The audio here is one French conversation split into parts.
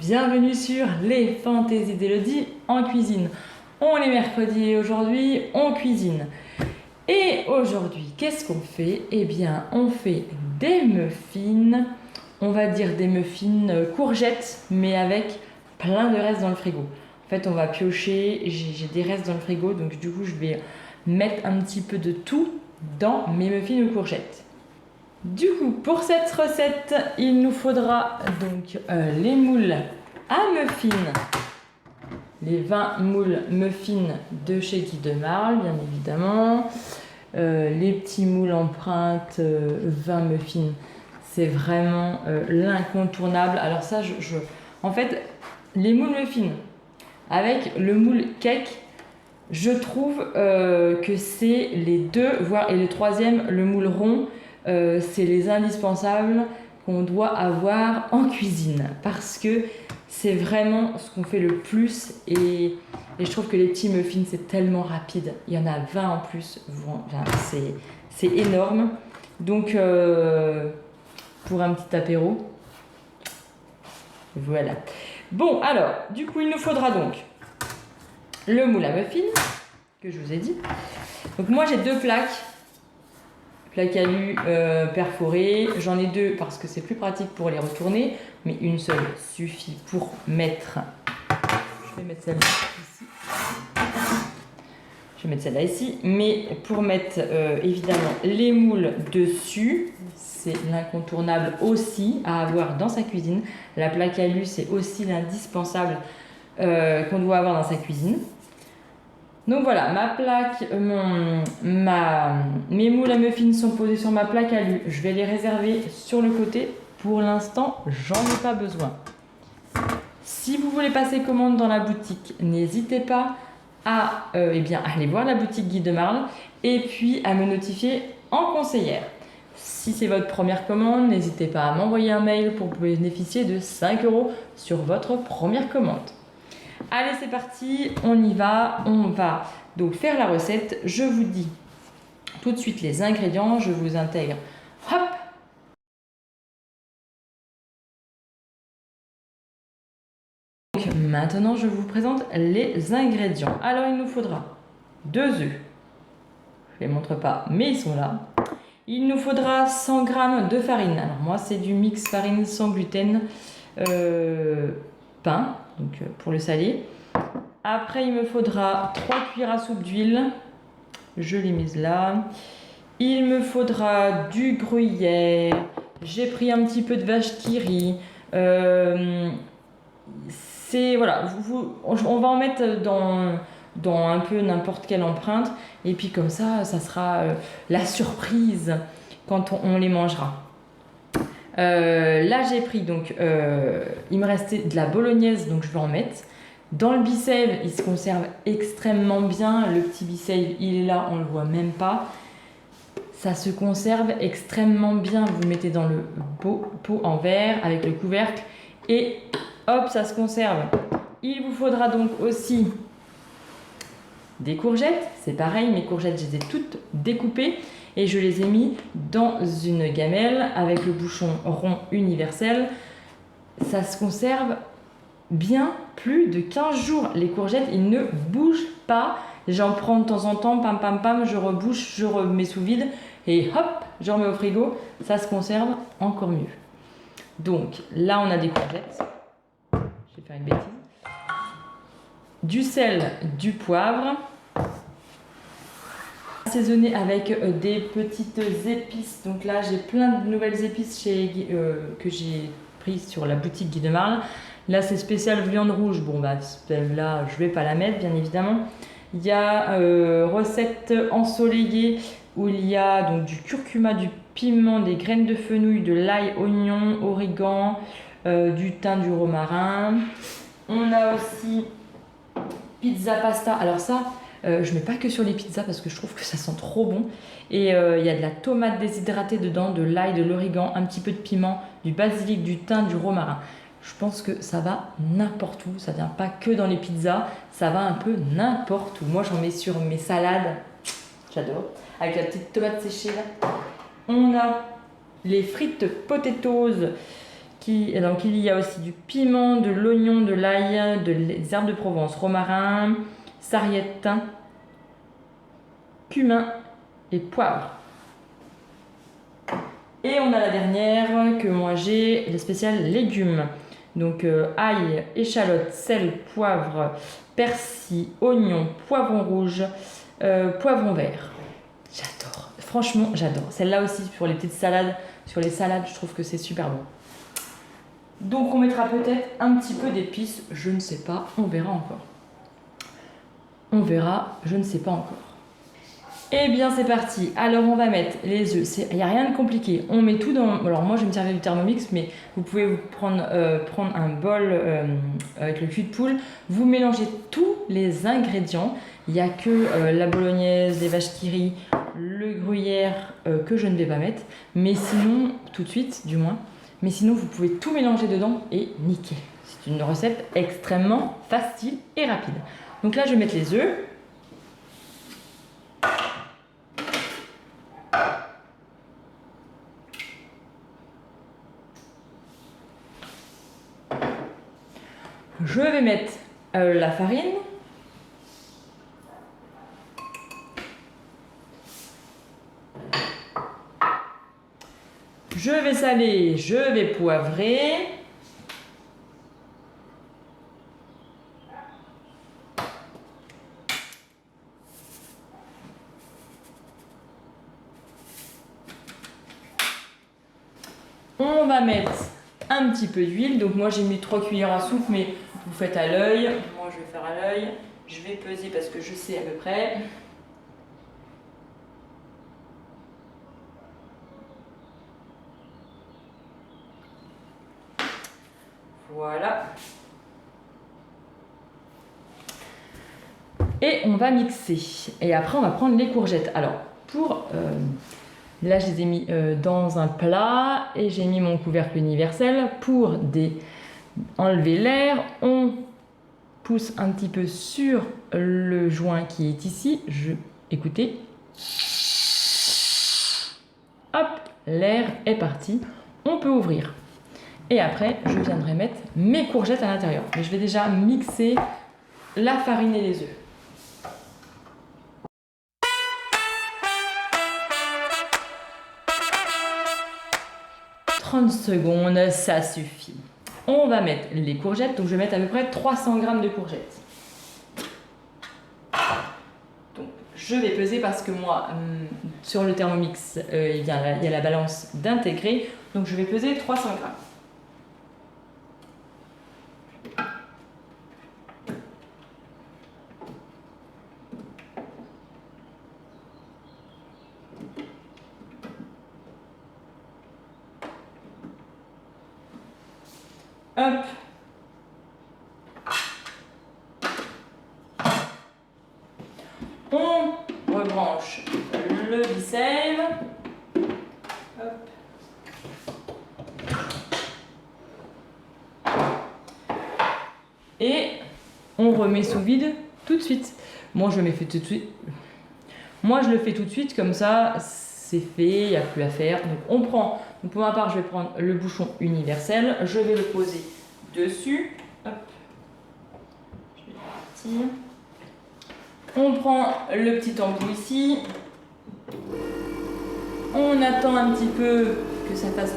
Bienvenue sur les fantaisies d'Elodie en cuisine. On est mercredi et aujourd'hui on cuisine. Et aujourd'hui, qu'est-ce qu'on fait? Eh bien, on fait des muffins, on va dire des muffins courgettes, mais avec plein de restes dans le frigo. En fait, on va piocher, j'ai des restes dans le frigo, donc du coup, je vais mettre un petit peu de tout dans mes muffins aux courgettes. Du coup, pour cette recette, il nous faudra donc les moules à muffins, les 20 moules muffins de chez Guy de Marle, bien évidemment. Les petits moules empreintes 20 muffins, c'est vraiment l'incontournable. Alors ça, en fait, les moules muffins avec le moule cake, je trouve que c'est les deux, voire et le troisième, le moule rond, c'est les indispensables qu'on doit avoir en cuisine parce que c'est vraiment ce qu'on fait le plus et je trouve que les petits muffins c'est tellement rapide, il y en a 20 en plus, c'est énorme, donc pour un petit apéro, voilà. Bon alors, du coup il nous faudra donc le moule à muffins que je vous ai dit, donc moi j'ai deux plaques alu perforées. J'en ai deux parce que c'est plus pratique pour les retourner, mais une seule suffit pour mettre. Je vais mettre celle-là ici. Je vais mettre celle-là ici, mais pour mettre évidemment les moules dessus, c'est l'incontournable aussi à avoir dans sa cuisine. La plaque alu, c'est aussi l'indispensable qu'on doit avoir dans sa cuisine. Donc voilà, ma plaque, mes moules à muffins sont posés sur ma plaque alu. Je vais les réserver sur le côté. Pour l'instant, j'en ai pas besoin. Si vous voulez passer commande dans la boutique, n'hésitez pas à aller voir la boutique Guy de Marle et puis à me notifier en conseillère. Si c'est votre première commande, n'hésitez pas à m'envoyer un mail pour bénéficier de 5 € sur votre première commande. Allez, c'est parti, on y va. On va donc faire la recette. Je vous dis tout de suite les ingrédients. Je vous intègre. Hop! Donc, maintenant, je vous présente les ingrédients. Alors, il nous faudra 2 œufs. Je ne les montre pas, mais ils sont là. Il nous faudra 100 g de farine. Alors, moi, c'est du mix farine sans gluten pain, donc pour le salé. Après, il me faudra 3 cuillères à soupe d'huile. Je l'ai mise là. Il me faudra du gruyère. J'ai pris un petit peu de vache qui rit. Voilà, on va en mettre dans un peu n'importe quelle empreinte. Et puis comme ça sera la surprise quand on les mangera. Là, j'ai pris donc, il me restait de la bolognaise, donc je vais en mettre. Dans le Bicève, il se conserve extrêmement bien. Le petit Bicève, il est là, on ne le voit même pas. Ça se conserve extrêmement bien. Vous le mettez dans le pot en verre avec le couvercle et hop, ça se conserve. Il vous faudra donc aussi des courgettes. C'est pareil, mes courgettes, je les ai toutes découpées et je les ai mis dans une gamelle avec le bouchon rond universel. Ça se conserve bien plus de 15 jours. Les courgettes, ils ne bougent pas. J'en prends de temps en temps, pam pam pam, je rebouche, je remets sous vide et hop, je remets au frigo. Ça se conserve encore mieux. Donc là, on a des courgettes. Je vais faire une bêtise. Du sel, du poivre. Assaisonné avec des petites épices. Donc là, j'ai plein de nouvelles épices que j'ai prises sur la boutique Guy de Marle. Là, c'est spécial viande rouge. Bon, bah, celle-là, je vais pas la mettre, bien évidemment. Il y a recette ensoleillée où il y a donc du curcuma, du piment, des graines de fenouil, de l'ail, oignon, origan, du thym, du romarin. On a aussi pizza pasta. Alors ça, je mets pas que sur les pizzas parce que je trouve que ça sent trop bon. Et il y a de la tomate déshydratée dedans, de l'ail, de l'origan, un petit peu de piment, du basilic, du thym, du romarin. Je pense que ça va n'importe où, ça vient pas que dans les pizzas, ça va un peu n'importe où. Moi j'en mets sur mes salades, j'adore, avec la petite tomate séchée là. On a les frites potatoes Donc il y a aussi du piment, de l'oignon, de l'ail, des herbes de Provence, romarin, sarriette, cumin et poivre. Et on a la dernière que moi j'ai, le spécial légumes. Donc ail, échalote, sel, poivre, persil, oignon, poivron rouge, poivron vert. J'adore, franchement j'adore. Celle-là aussi pour les petites salades, sur les salades je trouve que c'est super bon. Donc on mettra peut-être un petit peu d'épices, je ne sais pas, on verra encore. On verra, je ne sais pas encore. Eh bien c'est parti, alors on va mettre les œufs, il n'y a rien de compliqué, on met tout dans... Alors moi je vais me servir du Thermomix, mais vous pouvez vous prendre un bol avec le cul de poule, vous mélangez tous les ingrédients, il n'y a que la bolognaise, les vaches qui rient, le gruyère que je ne vais pas mettre, mais sinon, tout de suite du moins, mais sinon vous pouvez tout mélanger dedans et nickel. C'est une recette extrêmement facile et rapide. Donc là je vais mettre les œufs. Je vais mettre la farine. Je vais saler, je vais poivrer. On va mettre un petit peu d'huile. Donc moi j'ai mis 3 cuillères à soupe, mais vous faites à l'œil. Moi je vais faire à l'œil. Je vais peser parce que je sais à peu près. Voilà. Et on va mixer. Et après on va prendre les courgettes. Alors pour... là je les ai mis dans un plat et j'ai mis mon couvercle universel pour enlever l'air. On pousse un petit peu sur le joint qui est ici. Écoutez. Hop, l'air est parti. On peut ouvrir. Et après, je viendrai mettre mes courgettes à l'intérieur. Mais je vais déjà mixer la farine et les œufs. 30 secondes, ça suffit. On va mettre les courgettes. Donc je vais mettre à peu près 300 g de courgettes. Donc je vais peser parce que moi, sur le Thermomix, il y a la balance d'intégrer. Donc je vais peser 300 g. Hop. On rebranche le bissel. Hop. Et on remet sous vide tout de suite. Moi je le fais tout de suite. Moi je le fais tout de suite comme ça, c'est fait, il n'y a plus à faire. Donc on prend, donc pour ma part je vais prendre le bouchon universel, je vais le poser dessus. Hop. Je vais partir. On prend le petit embout ici. On attend un petit peu que ça fasse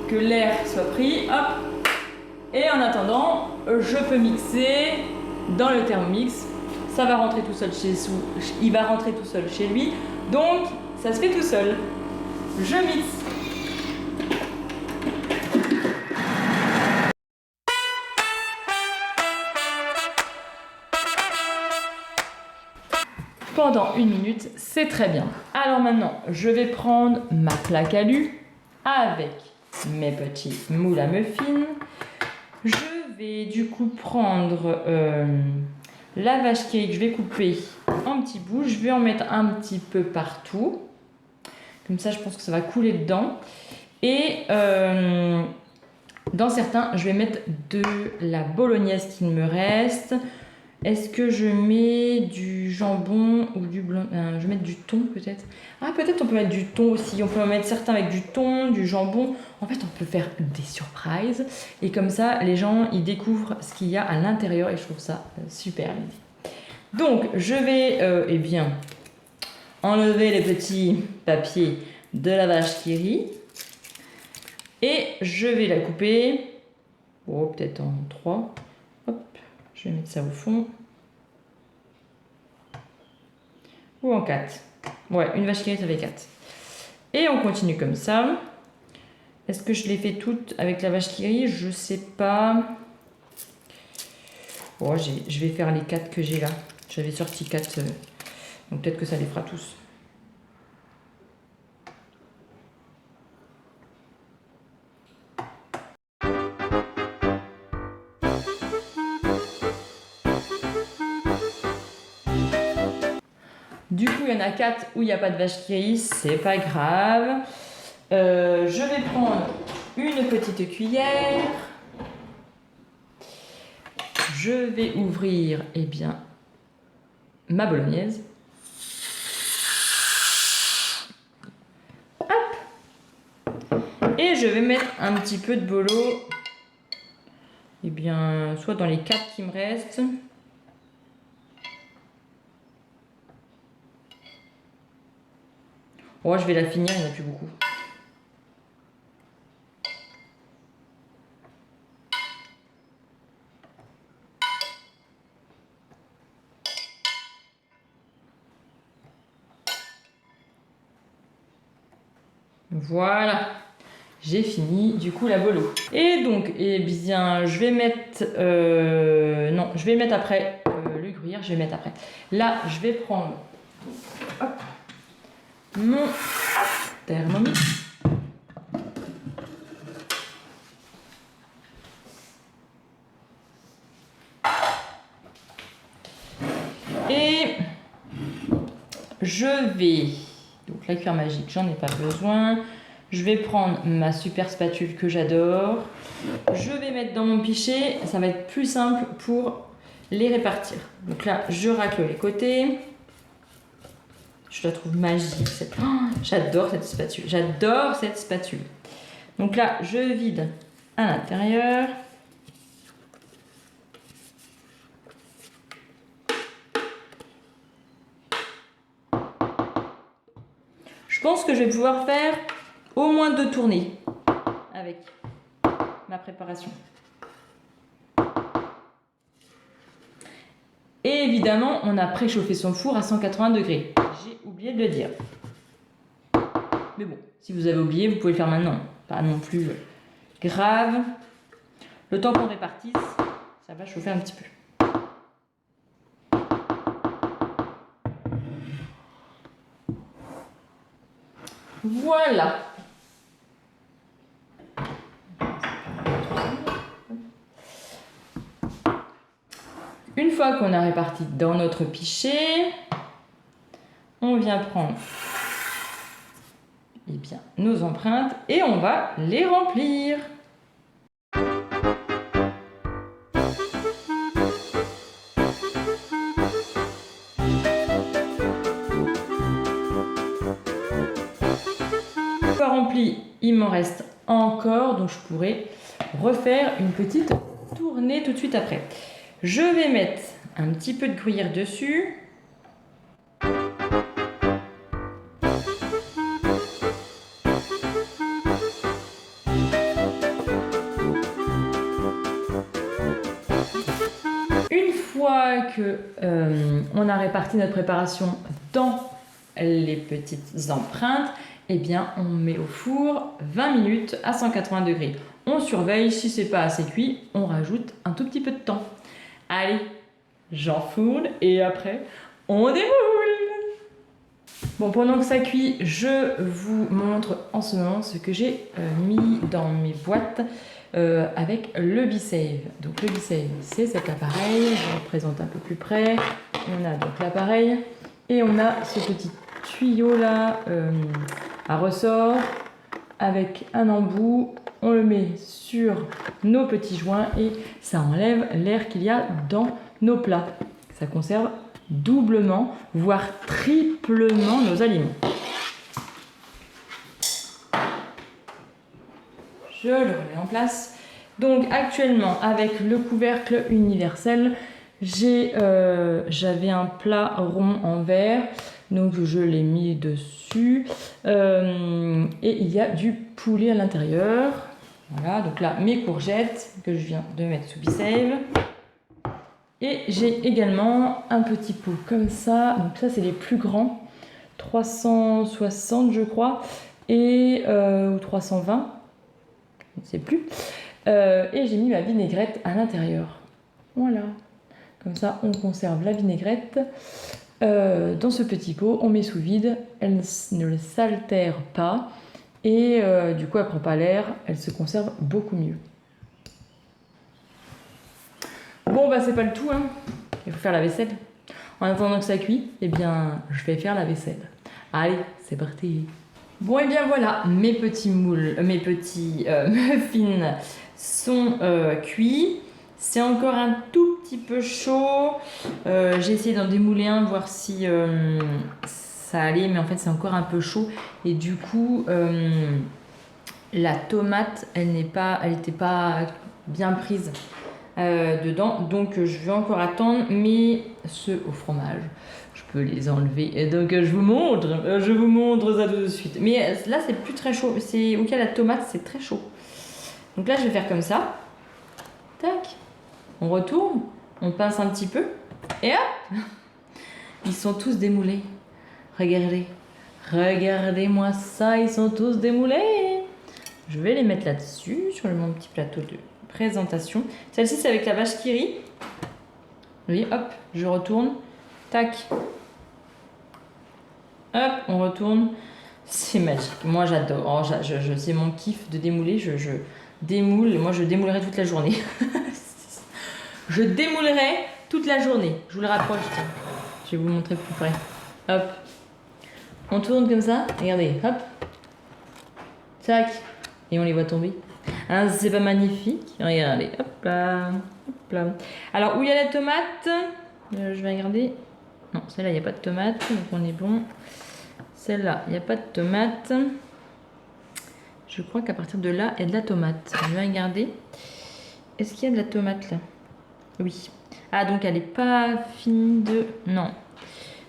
que l'air soit pris. Hop. Et en attendant, je peux mixer dans le Thermomix. Ça va rentrer tout seul il va rentrer tout seul chez lui. Donc, ça se fait tout seul. Je mixe. Pendant 1 minute, c'est très bien. Alors maintenant, je vais prendre ma plaque alu avec mes petits moules à muffins. Je vais du coup prendre la vache qui rit que je vais couper en petits bouts. Je vais en mettre un petit peu partout. Comme ça, je pense que ça va couler dedans. Et dans certains, je vais mettre de la bolognaise qu'il me reste. Est-ce que je mets du jambon ou du blanc? Je vais mettre du thon peut-être. Ah, peut-être on peut mettre du thon aussi. On peut en mettre certains avec du thon, du jambon. En fait, on peut faire des surprises. Et comme ça, les gens, ils découvrent ce qu'il y a à l'intérieur. Et je trouve ça super l'idée. Donc, je vais, eh bien, enlever les petits papiers de la vache qui rit. Et je vais la couper. Oh, peut-être en 3. Hop, je vais mettre ça au fond. Ou en 4. Ouais, une vache qui rit, ça fait 4. Et on continue comme ça. Est-ce que je les fais toutes avec la vache qui rit? Je sais pas. Oh, je vais faire les 4 que j'ai là. J'avais sorti 4. Donc peut-être que ça les fera tous. Du coup, il y en a 4 où il n'y a pas de vache qui rit, c'est pas grave. Je vais prendre une petite cuillère. Je vais ouvrir, eh bien, ma bolognaise. Hop. Et je vais mettre un petit peu de bolo, eh bien, soit dans les 4 qui me restent. Oh, je vais la finir, il n'y en a plus beaucoup. Voilà, j'ai fini du coup la bolo. Et donc, eh bien, je vais mettre... non, je vais mettre après le gruyère, je vais mettre après. Là, je vais prendre hop, mon Thermomix. Et je vais... Donc la cuillère magique, j'en ai pas besoin. Je vais prendre ma super spatule que j'adore. Je vais mettre dans mon pichet. Ça va être plus simple pour les répartir. Donc là, je racle les côtés. Je la trouve magique. Oh, j'adore cette spatule. J'adore cette spatule. Donc là, je vide à l'intérieur. Je pense que je vais pouvoir faire au moins 2 tournées avec ma préparation. Et évidemment, on a préchauffé son four à 180 degrés. J'ai oublié de le dire. Mais bon, si vous avez oublié, vous pouvez le faire maintenant. Pas non plus grave. Le temps qu'on répartisse, ça va chauffer un petit peu. Voilà. Une fois qu'on a réparti dans notre pichet, on vient prendre eh bien, nos empreintes et on va les remplir. Une fois rempli, il m'en reste encore, donc je pourrais refaire une petite tournée tout de suite après. Je vais mettre un petit peu de gruyère dessus. Une fois que on a réparti notre préparation dans les petites empreintes, eh bien on met au four 20 minutes à 180 degrés. On surveille, si c'est pas assez cuit, on rajoute un tout petit peu de temps. Allez, j'enfourne et après on déroule. Bon, pendant que ça cuit, je vous montre en ce moment ce que j'ai mis dans mes boîtes avec le B-Save. Donc le B-Save, c'est cet appareil, je vous présente un peu plus près. On a donc l'appareil et on a ce petit tuyau là à ressort avec un embout. On le met sur nos petits joints et ça enlève l'air qu'il y a dans nos plats. Ça conserve doublement, voire triplement nos aliments. Je le remets en place. Donc actuellement, avec le couvercle universel, j'avais un plat rond en verre, donc je l'ai mis dessus. Et il y a du poulet à l'intérieur. Voilà, donc là, mes courgettes que je viens de mettre sous Be-Save. Et j'ai également un petit pot comme ça. Donc ça, c'est les plus grands. 360, je crois. Ou 320. Je ne sais plus. Et j'ai mis ma vinaigrette à l'intérieur. Voilà. Comme ça, on conserve la vinaigrette dans ce petit pot. On met sous vide. Elle ne s'altère pas. Et du coup, elle ne prend pas l'air. Elle se conserve beaucoup mieux. Bon, bah c'est pas le tout, hein. Il faut faire la vaisselle. En attendant que ça cuit, eh bien, je vais faire la vaisselle. Allez, c'est parti. Bon, et bien voilà, mes petits muffins sont cuits. C'est encore un tout petit peu chaud. J'ai essayé d'en démouler un, voir si ça allait, mais en fait, c'est encore un peu chaud. Et du coup, la tomate, elle n'était pas bien prise dedans. Donc, je vais encore attendre. Mais ceux au fromage, je peux les enlever. Et donc, je vous montre ça tout de suite. Mais là, c'est plus très chaud. Au cas la tomate, c'est très chaud. Donc là, je vais faire comme ça. Tac. On retourne. On pince un petit peu. Et hop. Ils sont tous démoulés. Regardez. Regardez-moi ça. Ils sont tous démoulés. Je vais les mettre là-dessus, sur mon petit plateau de présentation. Celle-ci, c'est avec la vache qui rit. Oui, hop. Je retourne. Tac. Hop, on retourne. C'est magique. Moi, j'adore. Oh, c'est mon kiff de démouler. Je démoule. Moi, je démoulerai toute la journée. Je démoulerai toute la journée. Je vous le rapproche, tiens. Je vais vous montrer plus près. Hop. On tourne comme ça. Regardez, hop. Tac. Et on les voit tomber. Hein, c'est pas magnifique? Regardez, hop là. Hop là. Alors, où il y a la tomate? Je vais regarder. Non, celle-là, il n'y a pas de tomate. Donc, on est bon. Celle-là, il n'y a pas de tomate. Je crois qu'à partir de là, il y a de la tomate. Je vais regarder. Est-ce qu'il y a de la tomate là? Oui. Ah, donc elle n'est pas finie de... Non.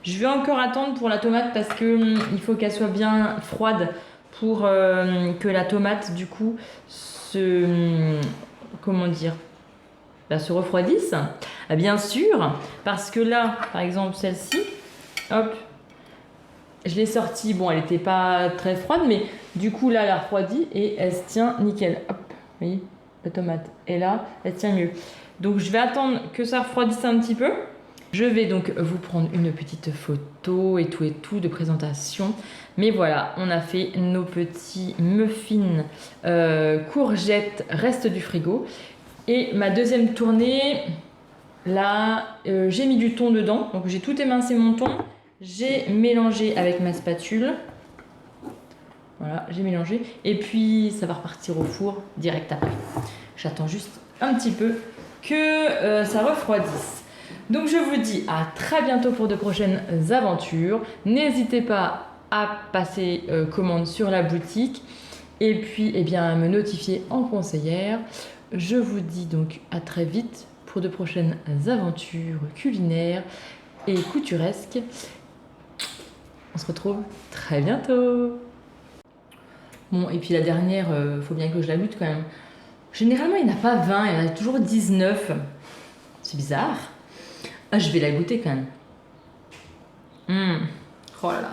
Je vais encore attendre pour la tomate parce que il faut qu'elle soit bien froide pour que la tomate, du coup, comment dire, se refroidisse. Ah, bien sûr, parce que là, par exemple, celle-ci, hop, je l'ai sortie. Bon, elle n'était pas très froide, mais du coup, là, elle a refroidi et elle se tient nickel. Hop, vous voyez, la tomate. Et là, elle tient mieux. Donc, je vais attendre que ça refroidisse un petit peu. Je vais donc vous prendre une petite photo et tout de présentation. Mais voilà, on a fait nos petits muffins courgettes reste du frigo. Et ma deuxième tournée, là, j'ai mis du thon dedans. Donc j'ai tout émincé mon thon. J'ai mélangé avec ma spatule. Voilà, j'ai mélangé. Et puis ça va repartir au four direct après. J'attends juste un petit peu que ça refroidisse. Donc je vous dis à très bientôt pour de prochaines aventures. N'hésitez pas à passer commande sur la boutique et puis eh bien, à me notifier en conseillère. Je vous dis donc à très vite pour de prochaines aventures culinaires et couturesques. On se retrouve très bientôt. Bon, et puis la dernière, faut bien que je la goûte quand même. Généralement, il n'y en a pas 20, il y en a toujours 19. C'est bizarre. Ah, je vais la goûter quand même. Oh là là.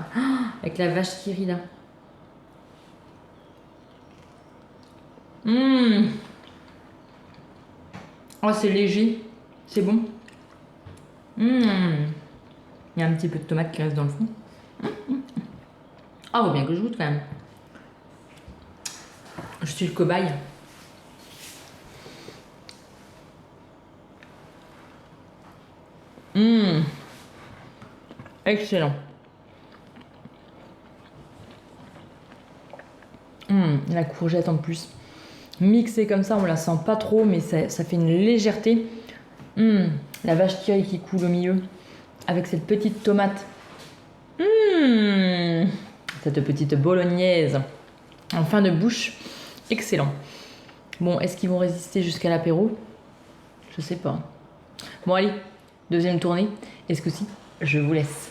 Avec la vache qui rit là. Oh, c'est léger. C'est bon. Il y a un petit peu de tomate qui reste dans le fond. Ah, faut bien que je goûte quand même. Je suis le cobaye. Excellent. La courgette en plus. Mixée comme ça, on la sent pas trop, mais ça fait une légèreté. La vache qui qui coule au milieu. Avec cette petite tomate. Cette petite bolognaise. En fin de bouche. Excellent. Bon, est-ce qu'ils vont résister jusqu'à l'apéro? Je sais pas. Bon, allez. Deuxième tournée. Et ce coup-ci, je vous laisse.